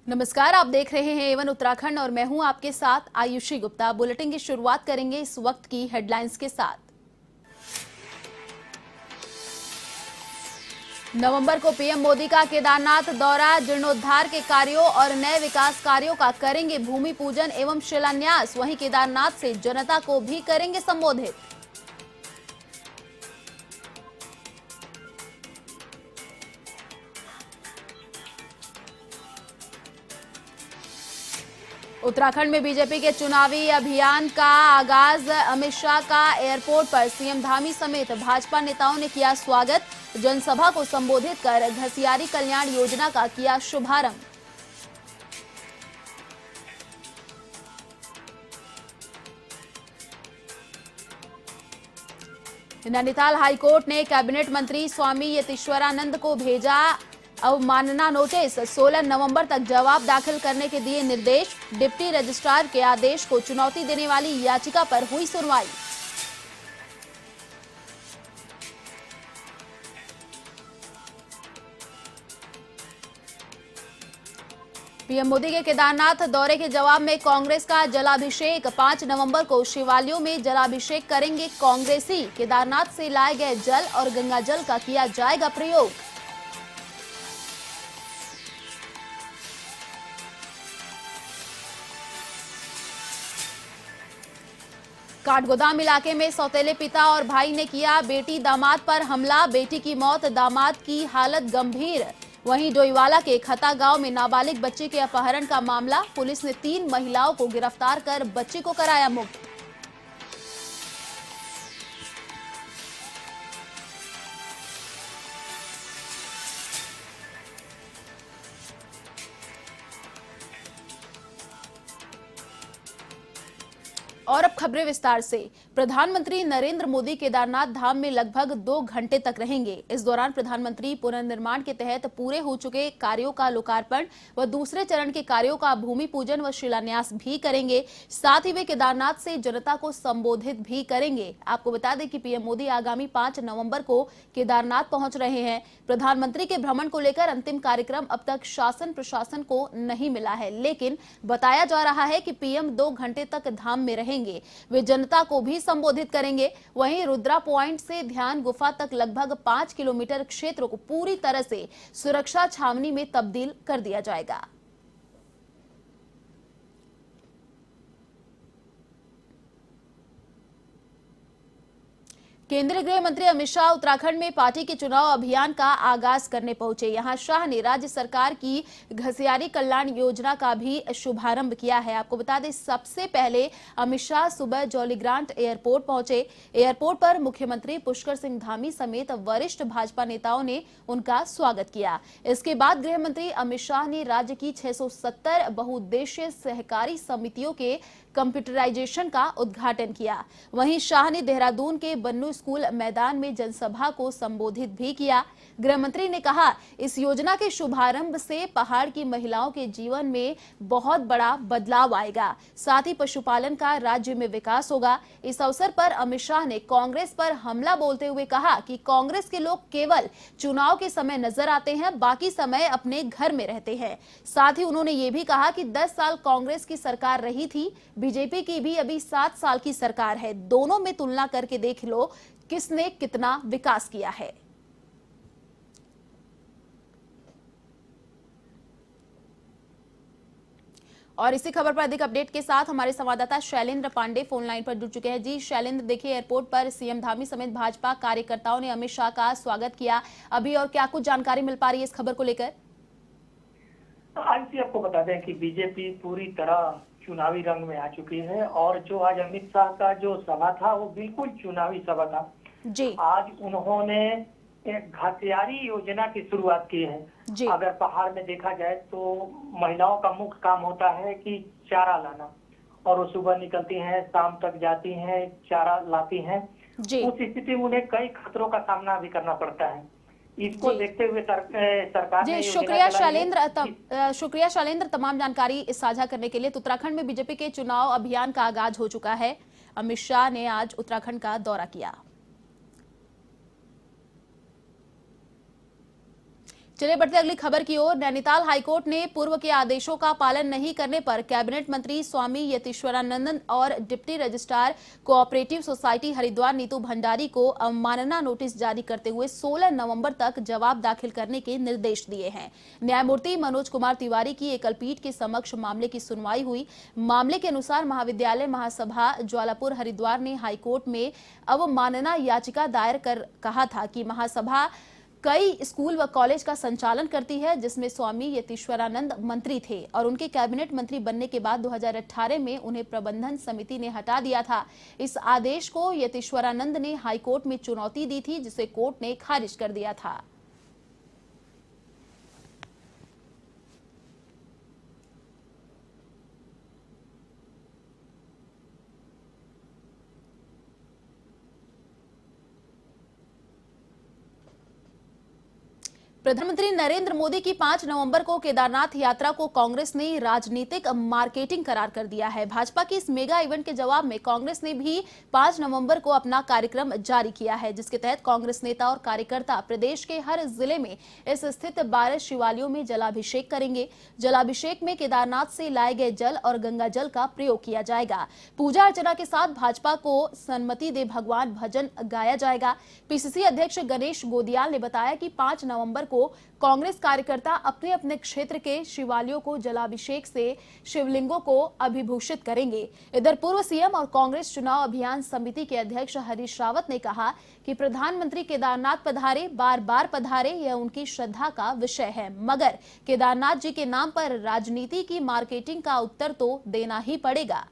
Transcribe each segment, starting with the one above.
नमस्कार, आप देख रहे हैं एवन उत्तराखंड और मैं हूं आपके साथ आयुषी गुप्ता। बुलेटिन की शुरुआत करेंगे इस वक्त की हेडलाइंस के साथ। नवंबर को पीएम मोदी का केदारनाथ दौरा, जीर्णोद्धार के कार्यों और नए विकास कार्यों का करेंगे भूमि पूजन एवं शिलान्यास। वहीं केदारनाथ से जनता को भी करेंगे संबोधित। उत्तराखंड में बीजेपी के चुनावी अभियान का आगाज। अमित शाह का एयरपोर्ट पर सीएम धामी समेत भाजपा नेताओं ने किया स्वागत। जनसभा को संबोधित कर घसियारी कल्याण योजना का किया शुभारंभ। नैनीताल हाईकोर्ट ने कैबिनेट मंत्री स्वामी यतीश्वरानंद को भेजा अवमानना नोटिस। 16 नवंबर तक जवाब दाखिल करने के दिए निर्देश। डिप्टी रजिस्ट्रार के आदेश को चुनौती देने वाली याचिका पर हुई सुनवाई। पीएम मोदी के केदारनाथ दौरे के जवाब में कांग्रेस का जलाभिषेक। 5 नवंबर को शिवालयों में जलाभिषेक करेंगे कांग्रेसी। केदारनाथ से लाए गए जल और गंगा जल का किया जाएगा प्रयोग। काठगोदाम इलाके में सौतेले पिता और भाई ने किया बेटी दामाद पर हमला। बेटी की मौत, दामाद की हालत गंभीर। वहीं डोईवाला के खता गांव में नाबालिग बच्चे के अपहरण का मामला। पुलिस ने 3 महिलाओं को गिरफ्तार कर बच्ची को कराया मुक्त। और अब खबरें विस्तार से। प्रधानमंत्री नरेंद्र मोदी केदारनाथ धाम में लगभग 2 घंटे तक रहेंगे। इस दौरान प्रधानमंत्री पुनर्निर्माण के तहत पूरे हो चुके कार्यों का लोकार्पण व दूसरे चरण के कार्यों का भूमि पूजन व शिलान्यास भी करेंगे। साथ ही वे केदारनाथ से जनता को संबोधित भी करेंगे। आपको बता दें कि पीएम मोदी आगामी 5 नवंबर को केदारनाथ पहुंच रहे हैं। प्रधानमंत्री के भ्रमण को लेकर अंतिम कार्यक्रम अब तक शासन प्रशासन को नहीं मिला है, लेकिन बताया जा रहा है कि पीएम 2 घंटे तक धाम में रहेंगे। वे जनता को भी संबोधित करेंगे। वहीं रुद्रा पॉइंट से ध्यान गुफा तक लगभग 5 किलोमीटर क्षेत्र को पूरी तरह से सुरक्षा छावनी में तब्दील कर दिया जाएगा। केंद्रीय गृह मंत्री अमित शाह उत्तराखंड में पार्टी के चुनाव अभियान का आगाज करने पहुंचे। यहां शाह ने राज्य सरकार की घसियारी कल्याण योजना का भी शुभारंभ किया है। आपको बता दें, सबसे पहले अमित शाह सुबह जौलीग्रांट एयरपोर्ट पहुंचे। एयरपोर्ट पर मुख्यमंत्री पुष्कर सिंह धामी समेत वरिष्ठ भाजपा नेताओं ने उनका स्वागत किया। इसके बाद गृह मंत्री अमित शाह ने राज्य की 670 बहुउद्देशीय सहकारी समितियों के कंप्यूटराइजेशन का उद्घाटन किया। वहीं शाह ने देहरादून के बन्नू स्कूल मैदान में जनसभा को संबोधित भी किया। गृह मंत्री ने कहा, इस योजना के शुभारंभ से पहाड़ की महिलाओं के जीवन में बहुत बड़ा बदलाव आएगा। साथ ही पशुपालन का राज्य में विकास होगा। इस अवसर पर अमित शाह ने कांग्रेस पर हमला बोलते हुए कहा कि कांग्रेस के लोग केवल चुनाव के समय नजर आते हैं, बाकी समय अपने घर में रहते हैं। साथ ही उन्होंने ये भी कहा कि 10 साल कांग्रेस की सरकार रही थी, बीजेपी की भी अभी 7 साल की सरकार है। दोनों में तुलना करके देख लो किसने कितना विकास किया है। और इसी खबर पर अधिक अपडेट के साथ हमारे संवाददाता शैलेंद्र पांडे फोन लाइन पर जुड़ चुके हैं। जी शैलेंद्र, देखिए एयरपोर्ट पर सीएम धामी समेत भाजपा कार्यकर्ताओं ने अमित शाह का स्वागत किया अभी, और क्या कुछ जानकारी मिल पा रही है इस खबर को लेकर? आज भी आपको बता दें कि बीजेपी पूरी तरह चुनावी रंग में आ चुकी है और जो आज अमित शाह का जो सभा था वो बिल्कुल चुनावी सभा था जी। आज उन्होंने एक घसियारी योजना की शुरुआत की है जी। अगर पहाड़ में देखा जाए तो महिलाओं का मुख्य काम होता है कि चारा लाना, और वो सुबह निकलती हैं, शाम तक जाती हैं, चारा लाती हैं। उस स्थिति में उन्हें कई खतरों का सामना भी करना पड़ता है। इसको देखते हुए सरकार ने शुक्रिया शैलेंद्र तमाम जानकारी साझा करने के लिए। तो उत्तराखंड में बीजेपी के चुनाव अभियान का आगाज हो चुका है। अमित शाह ने आज उत्तराखंड का दौरा किया। चलिए बढ़ते अगली खबर की ओर। नैनीताल हाईकोर्ट ने पूर्व के आदेशों का पालन नहीं करने पर कैबिनेट मंत्री स्वामी यतीश्वरानंद और deputy registrar cooperative society Haridwar Neetu Bhandari को अवमानना नोटिस जारी करते हुए 16 नवंबर तक जवाब दाखिल करने के निर्देश दिए हैं। न्यायमूर्ति मनोज कुमार तिवारी की एकल पीठ के समक्ष मामले की सुनवाई हुई। मामले के अनुसार महाविद्यालय महासभा ज्वालापुर हरिद्वार ने हाईकोर्ट में अवमानना याचिका दायर कर कहा था कि महासभा कई स्कूल व कॉलेज का संचालन करती है, जिसमें स्वामी यतीश्वरानंद मंत्री थे और उनके कैबिनेट मंत्री बनने के बाद 2018 में उन्हें प्रबंधन समिति ने हटा दिया था। इस आदेश को यतीश्वरानंद ने हाईकोर्ट में चुनौती दी थी, जिसे कोर्ट ने खारिज कर दिया था। प्रधानमंत्री नरेंद्र मोदी की 5 नवंबर को केदारनाथ यात्रा को कांग्रेस ने राजनीतिक मार्केटिंग करार कर दिया है। भाजपा की इस मेगा इवेंट के जवाब में कांग्रेस ने भी 5 नवंबर को अपना कार्यक्रम जारी किया है, जिसके तहत कांग्रेस नेता और कार्यकर्ता प्रदेश के हर जिले में इस स्थित 12 शिवालयों में जलाभिषेक करेंगे। जलाभिषेक में केदारनाथ से लाए गए जल और गंगा जल का प्रयोग किया जाएगा। पूजा अर्चना के साथ भाजपा को सन्मति दे भगवान भजन गाया जाएगा। पीसीसी अध्यक्ष गणेश गोदियाल ने बताया कि 5 नवंबर को कांग्रेस कार्यकर्ता अपने अपने क्षेत्र के शिवालयों को जलाभिषेक से शिवलिंगों को अभिभूषित करेंगे। इधर पूर्व सीएम और कांग्रेस चुनाव अभियान समिति के अध्यक्ष हरीश रावत ने कहा कि प्रधानमंत्री केदारनाथ पधारे, बार बार पधारे, यह उनकी श्रद्धा का विषय है, मगर केदारनाथ जी के नाम पर राजनीति की मार्केटिंग का उत्तर तो देना ही पड़ेगा।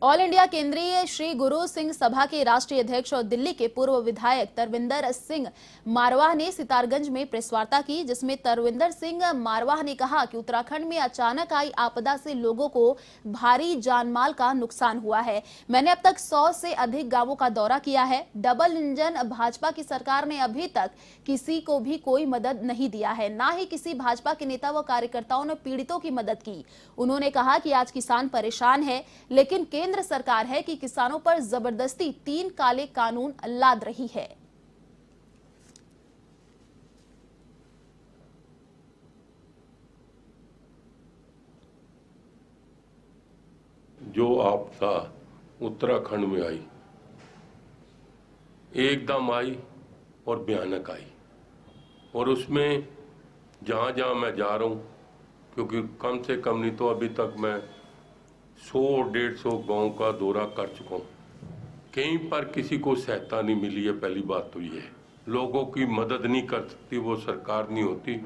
ऑल इंडिया केंद्रीय श्री गुरु सिंह सभा के राष्ट्रीय अध्यक्ष और दिल्ली के पूर्व विधायक तरविंदर सिंह मारवाह ने सितारगंज में प्रेस वार्ता की, जिसमें तरविंदर सिंह मारवाह ने कहा कि उत्तराखंड में अचानक आई आपदा से लोगों को भारी जानमाल का नुकसान हुआ है। मैंने अब तक 100 से अधिक गांवों का दौरा किया है। डबल इंजन भाजपा की सरकार ने अभी तक किसी को भी कोई मदद नहीं दिया है, ना ही किसी भाजपा के नेता व कार्यकर्ताओं ने पीड़ितों की मदद की। उन्होंने कहा कि आज किसान परेशान है, लेकिन केंद्र सरकार है कि किसानों पर जबरदस्ती 3 काले कानून लाद रही है। जो आपदा उत्तराखंड में आई, एकदम आई और भयानक आई, और उसमें जहां जहां मैं जा रहा हूं, क्योंकि कम से कम नहीं तो अभी तक मैं 100-150 गांव का दौरा कर चुका हूं, कहीं पर किसी को सहायता नहीं मिली है। पहली बात तो ये है, लोगों की मदद नहीं कर सकती वो सरकार नहीं होती।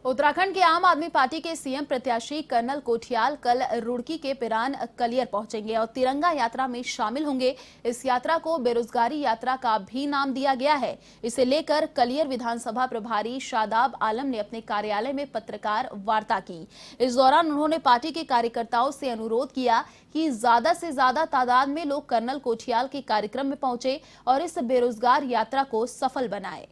उत्तराखंड के आम आदमी पार्टी के सीएम प्रत्याशी कर्नल कोठियाल कल रुड़की के पिरान कलियर पहुंचेंगे और तिरंगा यात्रा में शामिल होंगे। इस यात्रा को बेरोजगारी यात्रा का भी नाम दिया गया है। इसे लेकर कलियर विधानसभा प्रभारी शादाब आलम ने अपने कार्यालय में पत्रकार वार्ता की। इस दौरान उन्होंने पार्टी के कार्यकर्ताओं से अनुरोध किया कि ज्यादा से ज्यादा तादाद में लोग कर्नल कोठियाल के कार्यक्रम में पहुंचे और इस बेरोजगार यात्रा को सफल बनाए।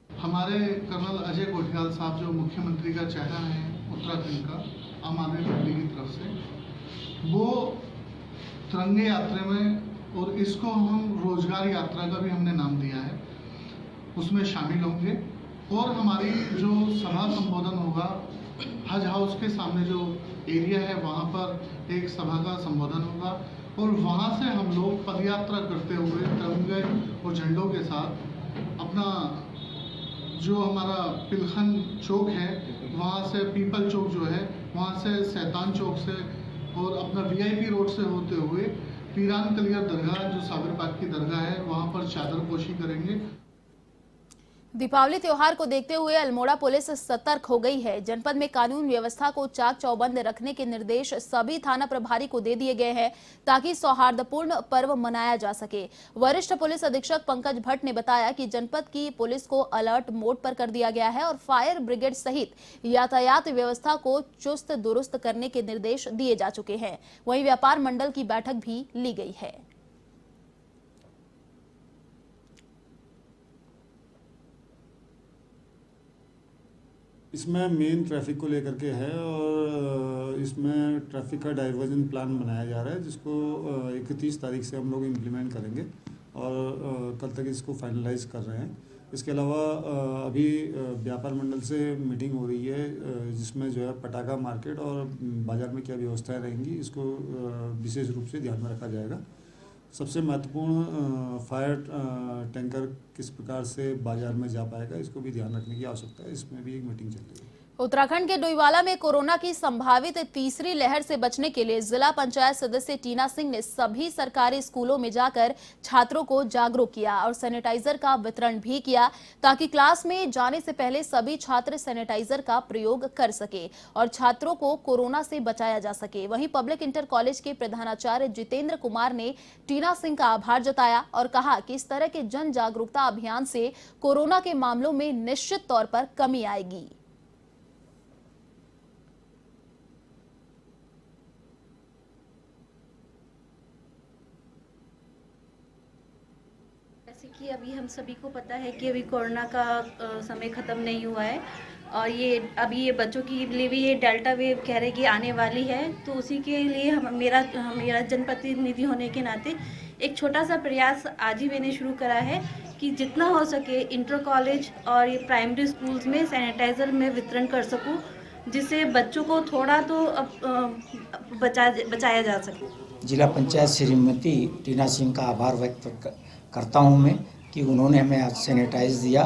हमारे कर्नल अजय कोठियाल साहब जो मुख्यमंत्री का चेहरा है उत्तराखंड का आम आदमी पार्टी की तरफ से, वो तिरंगे यात्रा में, और इसको हम रोजगार यात्रा का भी हमने नाम दिया है, उसमें शामिल होंगे। और हमारी जो सभा संबोधन होगा, हज हाउस के सामने जो एरिया है वहाँ पर एक सभा का संबोधन होगा और वहाँ से हम लोग पदयात्रा करते हुए तिरंगे और झंडों के साथ अपना जो हमारा पिलखन चौक है वहाँ से पीपल चौक जो है वहाँ से सैतान चौक से और अपना वीआईपी रोड से होते हुए पीरान कलियर दरगाह जो साबिर पाक की दरगाह है वहाँ पर चादर पोशी करेंगे। दीपावली त्योहार को देखते हुए अल्मोड़ा पुलिस सतर्क हो गई है। जनपद में कानून व्यवस्था को चाक चौबंद रखने के निर्देश सभी थाना प्रभारी को दे दिए गए हैं ताकि सौहार्दपूर्ण पर्व मनाया जा सके। वरिष्ठ पुलिस अधीक्षक पंकज भट्ट ने बताया कि जनपद की पुलिस को अलर्ट मोड पर कर दिया गया है और फायर ब्रिगेड सहित यातायात व्यवस्था को चुस्त दुरुस्त करने के निर्देश दिए जा चुके हैं। वहीं व्यापार मंडल की बैठक भी ली गई है। इसमें मेन ट्रैफिक को लेकर के है और इसमें ट्रैफिक का डाइवर्जन प्लान बनाया जा रहा है, जिसको 31 तारीख से हम लोग इम्प्लीमेंट करेंगे और कल तक इसको फाइनलाइज कर रहे हैं। इसके अलावा अभी व्यापार मंडल से मीटिंग हो रही है, जिसमें जो है पटाखा मार्केट और बाज़ार में क्या व्यवस्थाएं रहेंगी, इसको विशेष रूप से ध्यान में रखा जाएगा। सबसे महत्वपूर्ण फायर टैंकर किस प्रकार से बाज़ार में जा पाएगा, इसको भी ध्यान रखने की आवश्यकता है। इसमें भी एक मीटिंग चल रही है। उत्तराखंड के डोईवाला में कोरोना की संभावित तीसरी लहर से बचने के लिए जिला पंचायत सदस्य टीना सिंह ने सभी सरकारी स्कूलों में जाकर छात्रों को जागरूक किया और सैनिटाइजर का वितरण भी किया, ताकि क्लास में जाने से पहले सभी छात्र सैनिटाइजर का प्रयोग कर सके और छात्रों को कोरोना से बचाया जा सके। वहीं पब्लिक इंटर कॉलेज के प्रधानाचार्य जितेंद्र कुमार ने टीना सिंह का आभार जताया और कहा कि इस तरह के जन जागरूकता अभियान से कोरोना के मामलों में निश्चित तौर पर कमी आएगी। जैसे कि अभी हम सभी को पता है कि अभी कोरोना का समय ख़त्म नहीं हुआ है और ये बच्चों के लिए भी ये डेल्टा वेव कह रहे कि आने वाली है, तो उसी के लिए मेरा जनप्रतिनिधि होने के नाते एक छोटा सा प्रयास आज ही मैंने शुरू करा है कि जितना हो सके इंटर कॉलेज और ये प्राइमरी स्कूल्स में सैनिटाइज़र में वितरण कर सकूं, जिससे बच्चों को थोड़ा तो बचाया जा सके। जिला पंचायत श्रीमती टीना सिंह का आभार व्यक्त करता हूं मैं कि उन्होंने हमें आज सैनिटाइज दिया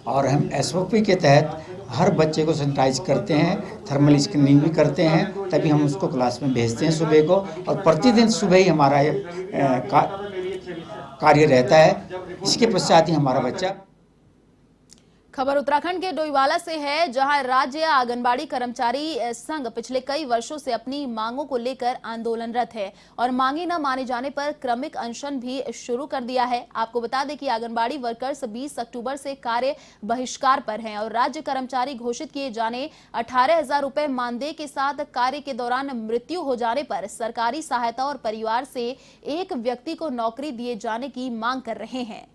और हम SOP के तहत हर बच्चे को सैनिटाइज करते हैं, थर्मल स्क्रीनिंग भी करते हैं, तभी हम उसको क्लास में भेजते हैं सुबह को, और प्रतिदिन सुबह ही हमारा ये कार्य रहता है। इसके पश्चात ही हमारा बच्चा। खबर उत्तराखंड के डोईवाला से है, जहां राज्य आंगनबाड़ी कर्मचारी संघ पिछले कई वर्षों से अपनी मांगों को लेकर आंदोलनरत है और मांगे न माने जाने पर क्रमिक अनशन भी शुरू कर दिया है। आपको बता दें कि आंगनबाड़ी वर्कर्स 20 अक्टूबर से कार्य बहिष्कार पर हैं और राज्य कर्मचारी घोषित किए जाने 18,000 रुपए मानदेय के साथ कार्य के दौरान मृत्यु हो जाने पर सरकारी सहायता और परिवार से एक व्यक्ति को नौकरी दिए जाने की मांग कर रहे हैं।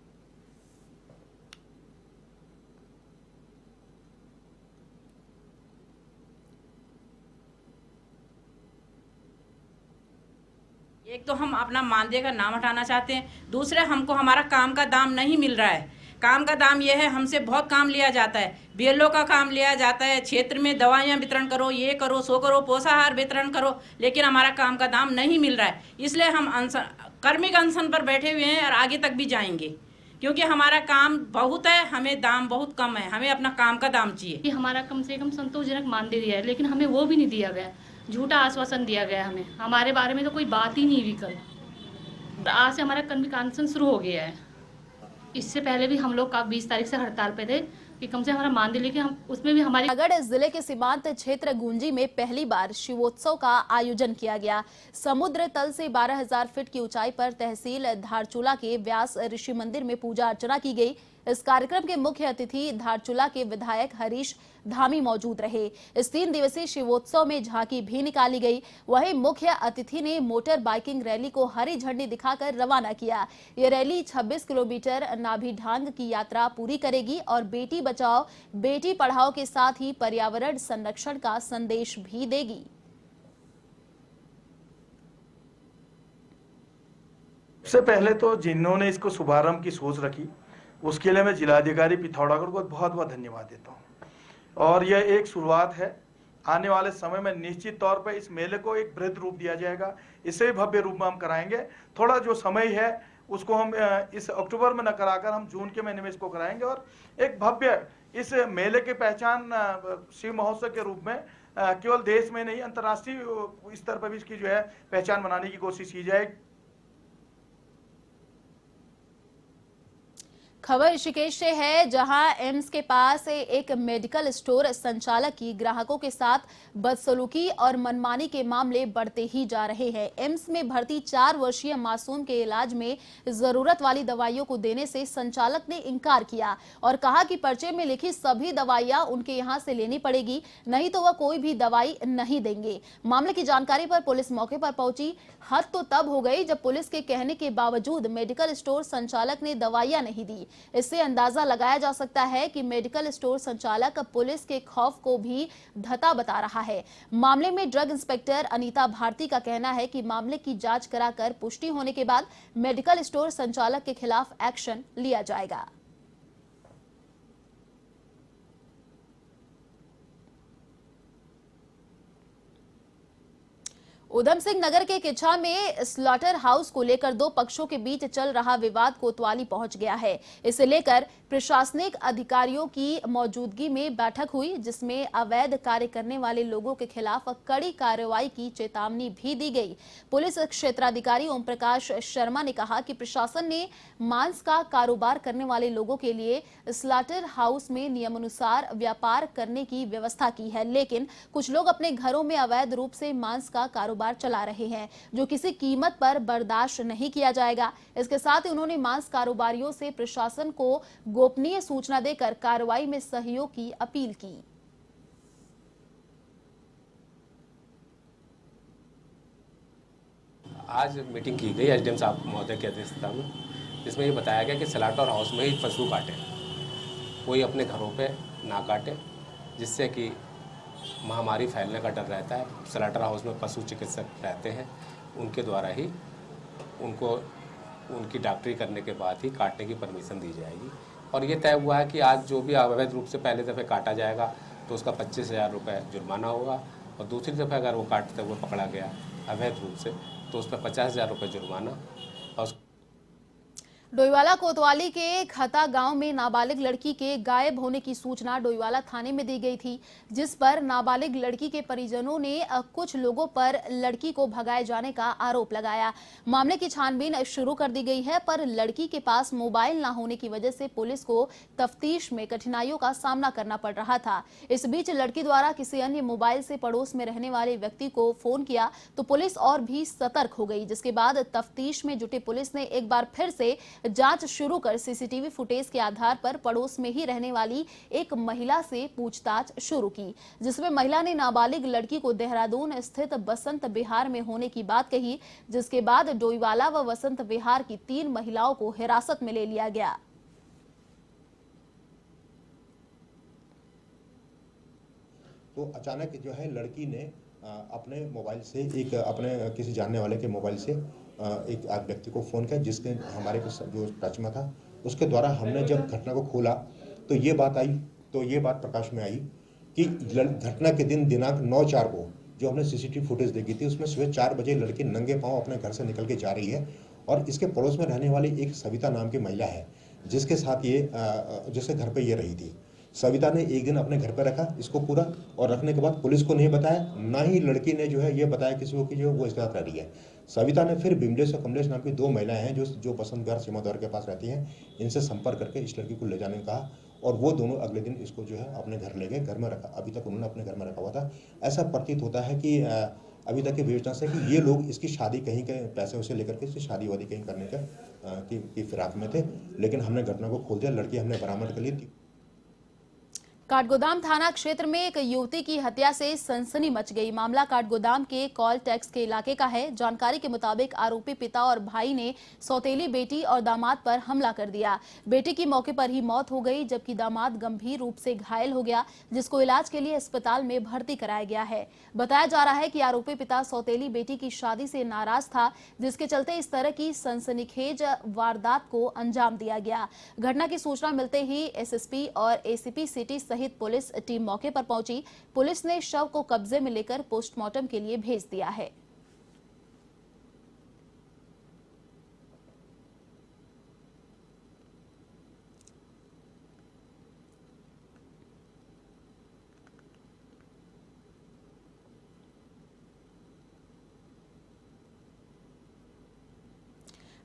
एक तो हम अपना मानदेय का नाम हटाना चाहते हैं, दूसरे हमको हमारा काम का दाम नहीं मिल रहा है। काम का दाम यह है, हमसे बहुत काम लिया जाता है, BLO का काम लिया जाता है, क्षेत्र में दवाइयाँ वितरण करो, ये करो, सो करो, पोषाहार वितरण करो, लेकिन हमारा काम का दाम नहीं मिल रहा है। इसलिए हम कर्मिक अनशन पर बैठे हुए हैं और आगे तक भी जाएंगे, क्योंकि हमारा काम बहुत है, हमें दाम बहुत कम है, हमें अपना काम का दाम चाहिए। हमारा कम से कम संतोषजनक मानदेय दिया है, लेकिन हमें वो भी नहीं दिया गया, झूठा आश्वासन दिया गया हमें। हमारे बारे में तो कोई बात ही नहीं हुई कल। आज से हमारा कर्मिक अनशन शुरू हो गया है। इससे पहले भी हम लोग 20 तारीख से हड़ताल पे थे कि कम से हम मानदेय लेके हम उसमें भी हमारी। रायगढ़ जिले के सीमांत क्षेत्र गुंजी में पहली बार शिवोत्सव का आयोजन किया गया। समुद्र तल से 12,000 फीट की ऊंचाई पर तहसील धारचूला के व्यास ऋषि मंदिर में पूजा अर्चना की गई। इस कार्यक्रम के मुख्य अतिथि धारचूला के विधायक हरीश धामी मौजूद रहे। इस 3 दिवसीय शिवोत्सव में झांकी भी निकाली गई। वहीं मुख्य अतिथि ने मोटर बाइकिंग रैली को हरी झंडी दिखाकर रवाना किया। ये रैली 26 किलोमीटर नाभि ढांग की यात्रा पूरी करेगी और बेटी बचाओ बेटी पढ़ाओ के साथ ही पर्यावरण संरक्षण का संदेश भी देगी। सबसे पहले तो जिन्होंने इसको शुभारंभ की सोच रखी, उसके लिए मैं जिलाधिकारी पिथौरागढ़ को बहुत बहुत धन्यवाद देता हूँ। और यह एक शुरुआत है। आने वाले समय में निश्चित तौर पर इस मेले को एक बृहद रूप दिया जाएगा, इसे भव्य रूप में हम कराएंगे। थोड़ा जो समय है उसको हम इस अक्टूबर में न कराकर हम जून के महीने में इसको कराएंगे और एक भव्य इस मेले की पहचान शिव महोत्सव के रूप में केवल देश में नहीं, अंतर्राष्ट्रीय स्तर पर भी इसकी जो है पहचान बनाने की कोशिश की जाएगी। खबर ऋषिकेश से है, जहां एम्स के पास एक मेडिकल स्टोर संचालक की ग्राहकों के साथ बदसलूकी और मनमानी के मामले बढ़ते ही जा रहे हैं। एम्स में भर्ती 4 वर्षीय मासूम के इलाज में जरूरत वाली दवाइयों को देने से संचालक ने इनकार किया और कहा कि पर्चे में लिखी सभी दवाइयां उनके यहां से लेनी पड़ेगी, नहीं तो वह कोई भी दवाई नहीं देंगे। मामले की जानकारी पर पुलिस मौके पर पहुंची। हद तो तब हो गई जब पुलिस के कहने के बावजूद मेडिकल स्टोर संचालक ने दवाइयां नहीं दी। इससे अंदाजा लगाया जा सकता है कि मेडिकल स्टोर संचालक पुलिस के खौफ को भी धता बता रहा है। मामले में ड्रग इंस्पेक्टर अनीता भारती का कहना है कि मामले की जांच कराकर पुष्टि होने के बाद मेडिकल स्टोर संचालक के खिलाफ एक्शन लिया जाएगा। उधम सिंह नगर के किच्छा में स्लॉटर हाउस को लेकर दो पक्षों के बीच चल रहा विवाद कोतवाली पहुंच गया है। इसे लेकर प्रशासनिक अधिकारियों की मौजूदगी में बैठक हुई, जिसमें अवैध कार्य करने वाले लोगों के खिलाफ कड़ी कार्रवाई की चेतावनी भी दी गई। पुलिस क्षेत्राधिकारी ओम प्रकाश शर्मा ने कहा कि प्रशासन ने मांस का कारोबार करने वाले लोगों के लिए स्लॉटर हाउस में नियमानुसार व्यापार करने की व्यवस्था की है, लेकिन कुछ लोग अपने घरों में अवैध रूप से मांस का कारोबार चला रहे हैं, जो किसी कीमत पर बर्दाश्त नहीं किया जाएगा। इसके साथ ही उन्होंने मांस कारोबारियों से प्रशासन को गोपनीय सूचना देकर कार्रवाई में सहयोग की अपील की। आज मीटिंग की गई एसडीएम साहब महोदय की अध्यक्षता में, जिसमें ये बताया गया कि स्लॉटर हाउस में ही पशु काटे, कोई अपने घरों पे ना काटे, जिससे कि महामारी फैलने का डर रहता है। स्लॉटर हाउस में पशु चिकित्सक रहते हैं, उनके द्वारा ही उनको उनकी डॉक्टरी करने के बाद ही काटने की परमिशन दी जाएगी। और ये तय हुआ है कि आज जो भी अवैध रूप से पहले दफ़े काटा जाएगा तो उसका 25,000 रुपये जुर्माना होगा, और दूसरी दफ़े अगर वो काटते हुए पकड़ा गया अवैध रूप से तो उस पर 50,000 रुपये जुर्माना। और डोईवाला कोतवाली के खता गांव में नाबालिग लड़की के गायब होने की सूचना डोईवाला थाने में दी गई थी, जिस पर नाबालिग लड़की के परिजनों ने कुछ लोगों पर लड़की को भगाए जाने का आरोप लगाया। मामले की छानबीन शुरू कर दी गई है, पर लड़की के पास मोबाइल न होने की वजह से पुलिस को तफ्तीश में कठिनाइयों का सामना करना पड़ रहा था। इस बीच लड़की द्वारा किसी अन्य मोबाइल से पड़ोस में रहने वाले व्यक्ति को फोन किया तो पुलिस और भी सतर्क हो गई, जिसके बाद तफ्तीश में जुटी पुलिस ने एक बार फिर से जांच शुरू कर सीसीटीवी फुटेज के आधार पर पड़ोस में ही रहने वाली एक महिला से पूछताछ शुरू की, जिसमें महिला ने नाबालिग लड़की को देहरादून स्थित बसंत विहार में होने की बात कही, जिसके बाद डोईवाला व बसंत विहार की 3 महिलाओं को हिरासत में ले लिया गया। तो अचानक जो है लड़की ने अपने मोबाइल से एक अपने किसी जानने वाले के मोबाइल से एक व्यक्ति को फ़ोन किया, जिसके हमारे जो टच में था, उसके द्वारा हमने जब घटना को खोला तो ये बात प्रकाश में आई कि घटना के दिन दिनांक 9/4 को जो हमने सीसीटीवी फुटेज देखी थी, उसमें सुबह 4 बजे लड़की नंगे पांव अपने घर से निकल के जा रही है, और इसके पड़ोस में रहने वाली एक सविता नाम की महिला है, जिसके साथ ये जिसके घर पर ये रही थी। सविता ने एक दिन अपने घर पर रखा इसको पूरा, और रखने के बाद पुलिस को नहीं बताया, ना ही लड़की ने जो है ये बताया किसी को कि जो वो इसके साथ रह रही है। सविता ने फिर बिमलेश और कमलेश नाम की 2 महिलाएं हैं जो बसंत विहार सीमा द्वार के पास रहती हैं, इनसे संपर्क करके इस लड़की को ले जाने को कहा, और वो दोनों अगले दिन इसको जो है अपने घर ले गए, घर में रखा। अभी तक उन्होंने अपने घर में रखा हुआ था। ऐसा प्रतीत होता है कि अभी तक की विवेचना से कि ये लोग इसकी शादी कहीं के पैसे उसे लेकर के इसकी शादी वादी कहीं करने की फिराक में थे, लेकिन हमने घटना को खोल दिया, लड़की हमने बरामद कर ली थी। काठगोदाम थाना क्षेत्र में एक युवती की हत्या से सनसनी मच गई। मामला काठगोदाम के कॉल टैक्स के इलाके का है। जानकारी के मुताबिक आरोपी पिता और भाई ने सौतेली बेटी और दामाद पर हमला कर दिया। बेटी की मौके पर ही मौत हो गई, जबकि दामाद गंभीर रूप से घायल हो गया, जिसको इलाज के लिए अस्पताल में भर्ती कराया गया है। बताया जा रहा है कि आरोपी पिता सौतेली बेटी की शादी से नाराज था, जिसके चलते इस तरह की सनसनीखेज वारदात को अंजाम दिया गया। घटना की सूचना मिलते ही एसएसपी और एसीपी सिटी सहित पुलिस टीम मौके पर पहुंची। पुलिस ने शव को कब्जे में लेकर पोस्टमार्टम के लिए भेज दिया है।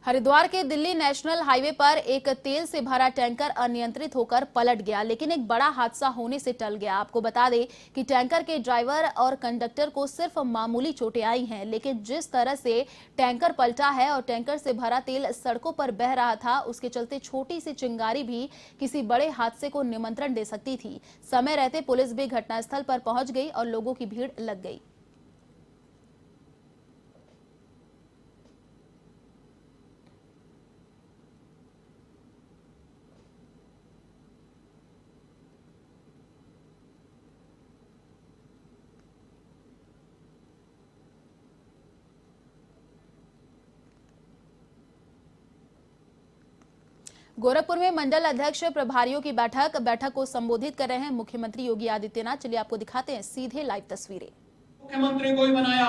हरिद्वार के दिल्ली नेशनल हाईवे पर एक तेल से भरा टैंकर अनियंत्रित होकर पलट गया, लेकिन एक बड़ा हादसा होने से टल गया। आपको बता दें कि टैंकर के ड्राइवर और कंडक्टर को सिर्फ मामूली चोटें आई हैं, लेकिन जिस तरह से टैंकर पलटा है और टैंकर से भरा तेल सड़कों पर बह रहा था, उसके चलते छोटी सी चिंगारी भी किसी बड़े हादसे को निमंत्रण दे सकती थी। समय रहते पुलिस भी घटनास्थल पर पहुंच गई और लोगों की भीड़ लग गई। गोरखपुर में मंडल अध्यक्ष प्रभारियों की बैठक को संबोधित कर रहे हैं मुख्यमंत्री योगी आदित्यनाथ। चलिए आपको दिखाते हैं सीधे लाइव तस्वीरें। मुख्यमंत्री को ही बनाया,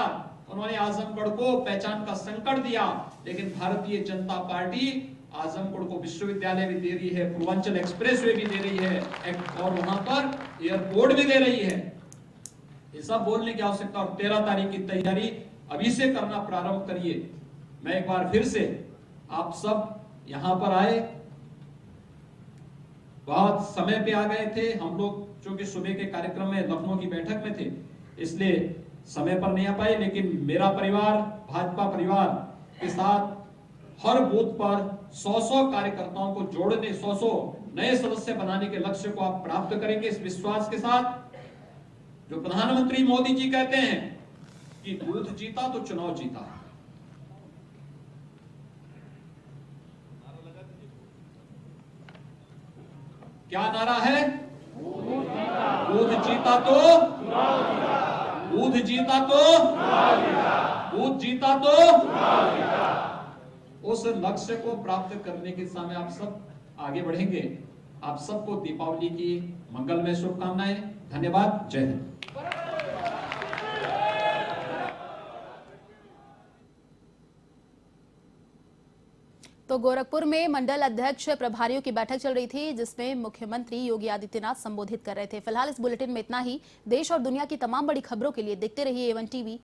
उन्होंने आजमगढ़ को पहचान का संकट दिया, लेकिन भारतीय जनता पार्टी आजमगढ़ को विश्वविद्यालय भी दे रही है, पूर्वांचल एक्सप्रेसवे भी दे रही है और वहां पर एयरपोर्ट भी दे रही है। ये सब बोलने की आवश्यकता, और 13 तारीख की तैयारी अभी से करना प्रारंभ करिए। मैं एक बार फिर से आप सब यहाँ पर आए, बहुत समय पे आ गए थे हम लोग, चूंकि सुबह के कार्यक्रम में लखनऊ की बैठक में थे, इसलिए समय पर नहीं आ पाए। लेकिन मेरा परिवार, भाजपा परिवार के साथ हर बूथ पर 100 कार्यकर्ताओं को जोड़ने, 100 नए सदस्य बनाने के लक्ष्य को आप प्राप्त करेंगे इस विश्वास के साथ। जो प्रधानमंत्री मोदी जी कहते हैं कि बूथ जीता तो चुनाव जीता। क्या नारा है? बूथ जीता तो बूथ जीता तो बूथ जीता तो। उस लक्ष्य को प्राप्त करने के समय आप सब आगे बढ़ेंगे। आप सबको दीपावली की मंगलमय शुभकामनाएं। धन्यवाद। जय हिंद। तो गोरखपुर में मंडल अध्यक्ष प्रभारियों की बैठक चल रही थी, जिसमें मुख्यमंत्री योगी आदित्यनाथ संबोधित कर रहे थे। फिलहाल इस बुलेटिन में इतना ही। देश और दुनिया की तमाम बड़ी खबरों के लिए देखते रहिए A1 TV।